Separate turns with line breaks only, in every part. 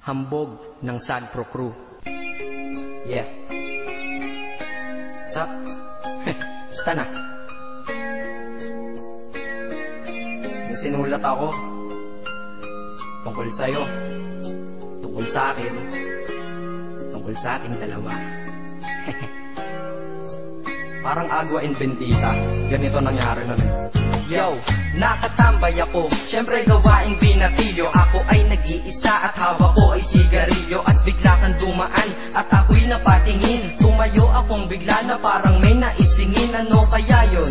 Hambog ng Sagpro Crew. Yeah. Sup? Basta na. May sinulat ako tungkol sa'yo, tungkol sa akin, tungkol sa ating dalawa. Parang Agua and Bendita. Ganito nangyari nun. Yo, nakatambay ako, syempre gawaing binatilyo. Ako ay nag-iisa at hawak ko ay sigarilyo. At bigla kang dumaan at ako'y napatingin. Tumayo akong bigla na parang may naisingin. Ano kaya yun?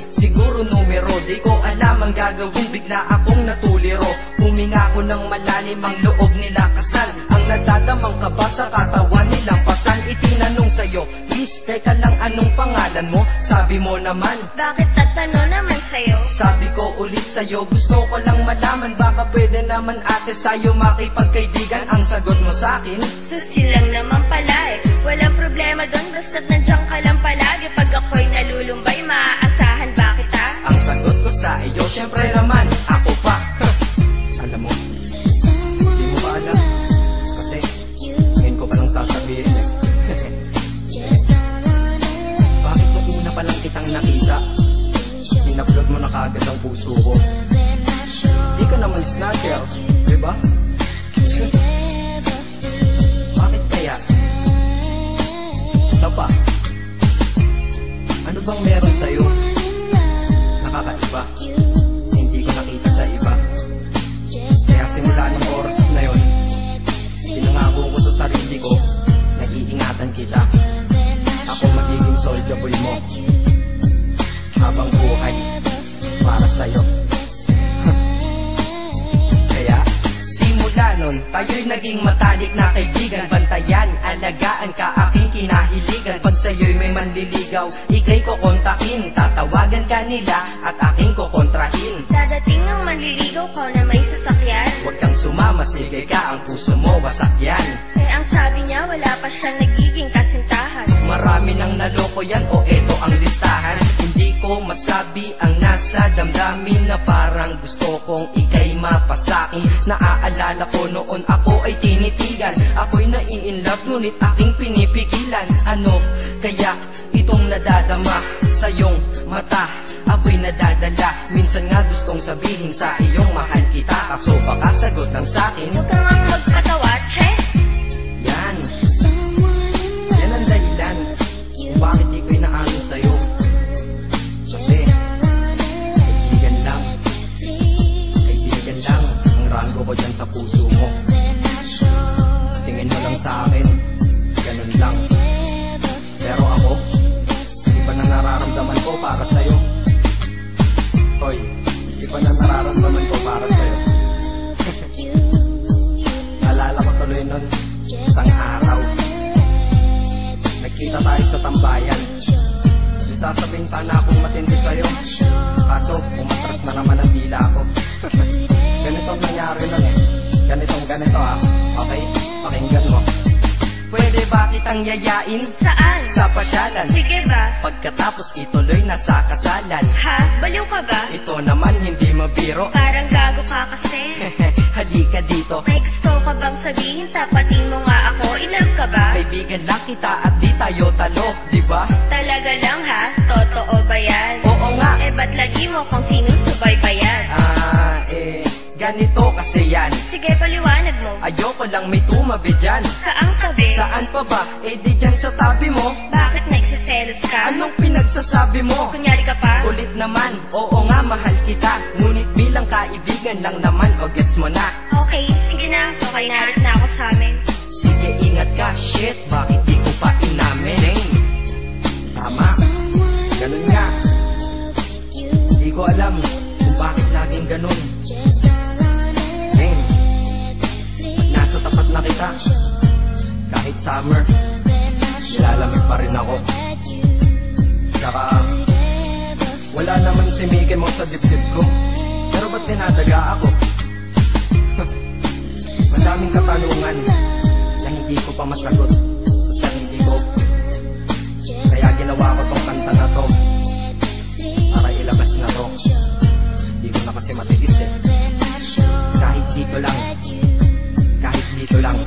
Siguro numero, di ko alam ang gagawin. Bigla akong natuliro. Huminga ko ng malalim, ang loob nila kasal. Ang nagdadamang kaba sa katawan nilang pasan. Itinanong sa'yo, please, teka lang, anong pangalan mo? Sabi mo naman,
bakit tatanong naman sa'yo?
Sabi ko ulit sa'yo, gusto ko lang malaman. Baka pwede naman ate sa'yo makipagkaibigan. Ang sagot mo sa'kin,
susi lang naman pala eh. Walang problema doon, basta't nandiyan ka lang palagi. Pag ako'y nalulumbay, maaasahan ba kita?
Ang sagot ko sa iyo, syempre naman, ako pa. Alam mo, hindi mo ba alam? Kasi, ngayon ko palang sasabihin eh. Bakit nung una pa lang kitang nakita, sinablot mo na kaagad ang puso ko? Di ka naman snatcher, diba? Bakit kaya? Isa pa, ano bang meron sa'yo? Nakakaiba, hindi ko nakita sa iba. Kaya simula ng oras na yon, pinangako ko sa sarili ko, nag-iingatan kita. Ako magiging soldier boy mo habang buhay para sa'yo. Kaya simula nun, tayo'y naging matalik na kaibigan. Bantayan, alagaan ka, aking kinahiligan. Pag sa'yo'y may manliligaw, ika'y kukontakin. Tatawagan ka nila at aking kukontrahin.
Dadating ng manliligaw ko na may sasakyan.
Huwag kang sumama, sige ka, ang puso mo wasak yan.
Eh ang sabi niya, wala pa siyang nagiging kasintahan.
Marami nang naloko yan, o eto ang listahan. Hindi ko masabi ang nasa damdamin, na parang gusto kong ika'y mapasakin. Naaalala ko noon ako ay tinitigan, ako'y nai-inlove ngunit aking pinipigilan. Ano kaya itong nadadama sa iyong mata? Ako'y nadadala, minsan nga gustong sabihin sa iyong mahal kita. Kaso baka sagot ng sakin,
Huwag kang ang magpatawa, che.
yan ang dahilan kung bakit di ko inaamin sa'yo. Kasi kaibigan lang ang rango ko dyan sa puso mo. Tingin mo lang sa akin, ganun lang. Pero ako, iba na nararamdaman ko para sa'yo. Hoy, iba na nararamdaman ko para sa'yo. Naalala ko tuloy nun, isang araw nagkita tayo sa tambayan. May sasabihin sana akong matindi sa'yo, kaso umatras na naman ang dila ko. Ganitong nangyari nun eh. Ganito ha. Okay, pakinggan mo. Pwede ba kitang yayain?
Saan?
Sa pasyalan.
Sige ba?
Pagkatapos ituloy na sa kasalan.
Ha? Baliw ka ba?
Ito naman hindi mabiro.
Parang gago ka kasi.
Halika dito.
May gusto ka bang sabihin? Tapatin mo nga ako. Ilove ka ba?
Kaibigan lang kita at di tayo talo, diba?
Talaga lang ha? Totoo ba yan?
Oo nga.
Eh ba't lagi mo kung sinusubaybayan?
Ganito kasi yan.
Sige, paliwanag mo.
Ayoko lang may tumabi dyan.
Saang tabi?
Saan pa ba? Eh di dyan sa tabi mo.
Bakit nagsiselos ka?
Anong pinagsasabi mo?
Kunyari ka pa?
Kulit naman, oo nga mahal kita. Ngunit bilang kaibigan lang naman, o gets mo na.
Okay, sige na. Okay, narit na ako sa amin.
Sige, ingat ka. Shit, bakit di ko pa inamin? Tama, ganun nga. Di ko alam kung bakit laging ganun. Nasa tapat na kita, kahit summer, nilalamig pa rin ako. Saka wala naman si Mickey mo sa dibdib ko, pero ba't dinadaga ako? Madaming katanungan na hindi ko pa masagot sa sarili ko. Kaya ginawa ko tong kanta na to para ilabas na to. Hindi ko na kasi matiis eh. Kahit dito lang, kahit dito dito lang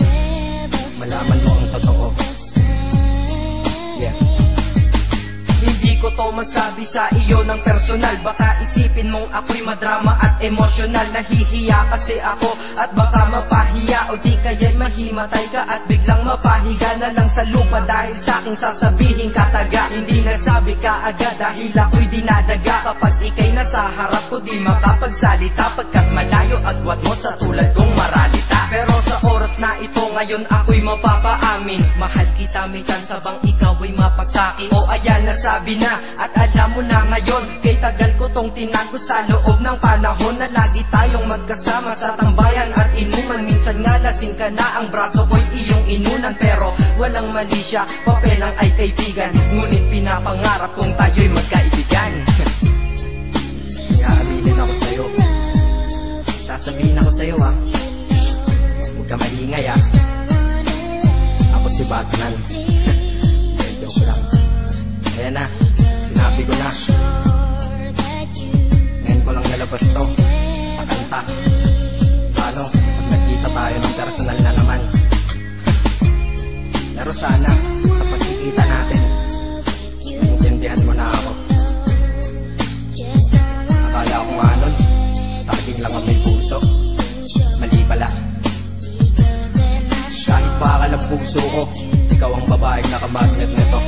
malaman mo ang totoo. Yeah. Hindi ko to masabi sa iyo ng personal. Baka isipin mong ako'y madrama at emosyonal. Nahihiya kasi ako at baka mapahiya, o di kaya'y mahimatay ka at biglang mapahiga na lang sa lupa dahil sa aking sasabihin kataga. Hindi nasabi ka agad dahil ako'y dinadaga. Kapag ika'y nasa harap ko di makapagsalita, pagkat malayo agwat mo sa tulad kong maralita. Pero sa oras na ito ngayon ako'y mapapaamin, mahal kita may chance bang ikaw ay mapasaki. O ayan nasabi na at alam mo na ngayon, kay tagal ko tong tinago sa loob ng panahon na lagi tayong magkasama sa tambayan at inuman. Minsan nga lasing ka na, ang braso ko'y iyong inunan, pero walang mali siya, papelang ay kaibigan. Ngunit pinapangarap kong tayo'y magkaibigan. Kaya aminin ako sa'yo, sasabihin ako sa'yo ha, huwag ka maingay ha. Ako si Batman. Joke lang. Ayan na, sinabi ko na. Ngayon ko lang nalabas to sa kanta. Paano pag nagkita tayo ng personal na naman? Pero sana sa pagkikita natin maintindihan mo na ako. Akala ko nga nun saging lang ang may puso, mali pala. Kahit bakal ang puso ko, ikaw ang babaeng nakamagnet nito.